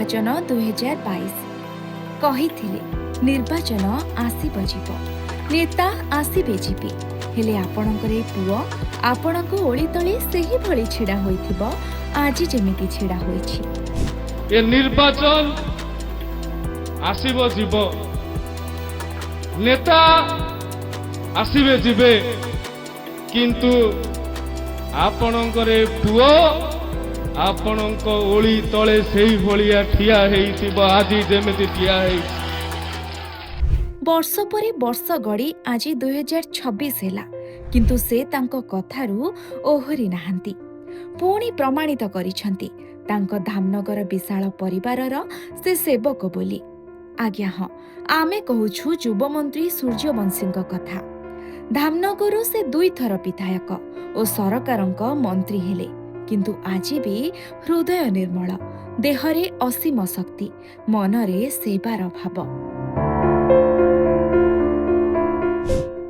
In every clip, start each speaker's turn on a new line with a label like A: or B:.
A: निर्वाचन 2022 कहिथिले निर्वाचन आसीब जीव नेता आसीबे जीवे हेले आपणकर पुओ आपणक ओली तले सेही भली छिड़ा होइथिबो आज जेमिति छिड़ा होइछि।
B: ये निर्वाचन आसीब जीव नेता आसीबे जीवे किंतु आपणकर पुओ आपणक ओली तले सेही भलिया ठिया हेइथिबो आज जेमिति ठिया हेइछि।
A: वर्ष परे वर्ष गड़ी आज 2026 हेला किंतु से तांको कथारू ओहरी नाहांती। पुणी प्रमाणित करिसंती तांको धामनगर विशाल परिवारर से सेवक बोली। आज्ञा हाँ आमे कहूछु युवमंत्री सूर्यवंशीଙ୍କ कथा। धामनगरु से 2 थर विधायक और सरकारଙ୍କ मंत्री हेले किंतु आज भी हृदय निर्मल देहरे असीम शक्ति मनरे सेवार भाव।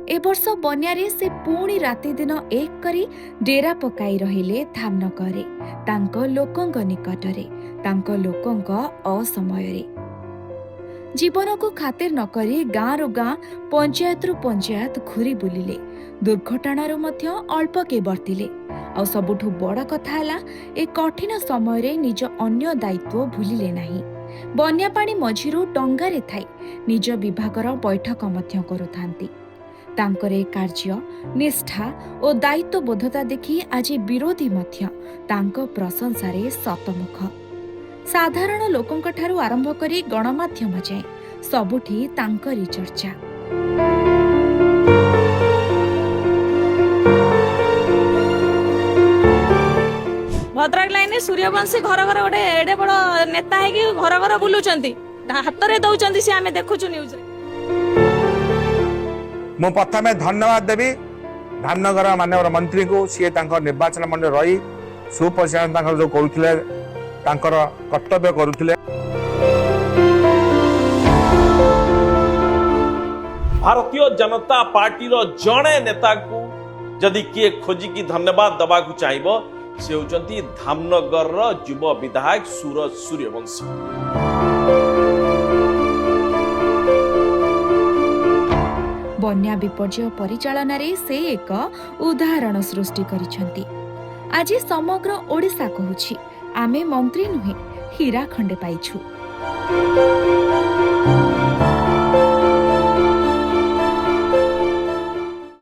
A: ए वर्ष बन्यारे से पुणी राति दिन एक करी डेरा पकाई रहिले धामनगरे तांको लोकंक निकटरे तांको लोकंक असमयरे। जीवन को खातिर नकरी गाँ रु गाँ पंचायत रु पंचायत घुरी बुलिले दुर्घटनार मध्य अल्प के बर्तिले आ सबुठु बड़ कथा हला ए कठिन समय रे निज अन्य दायित्व भूलिले नाही। बन्या पानी मझिरु डंगारे थाई निज विभागर बैठक मध्य करुथांती। तांकरे कार्य निष्ठा और दायित्व बोधता देखि आज विरोधी मध्य तांको प्रशंसारे शतमुख। साधारण लोकंक ठारू आरंभ करी गणमाध्यम जाए सबुठी तांकरी चर्चा।
C: भद्रक लाइन सूर्यवंशी घर घर गोटे एडे बड़ नेता है घर घर बुलुचंती हाथ में दौरान सी आम देखु न्यूज।
D: मु प्रथमे धन्यवाद देवी धामनगर माननीय मंत्री को सी निर्वाचन मंडल रही सुपरिचालन जो करुले कर्तव्य करुले।
E: भारतीय जनता पार्टी रो जड़े नेता को जदि किए खोजिकी धन्यवाद दबा चाहिए से होचंती धामनगर युव विधायक सूरज सूर्यवंशी।
A: बन्या विपर्यय परिचालन रे से एक उदाहरण सृष्टि करिसंती। आज समग्र ओडिशा कहूछि आमे मंत्री नुहे हीरा खंडे पाइछु।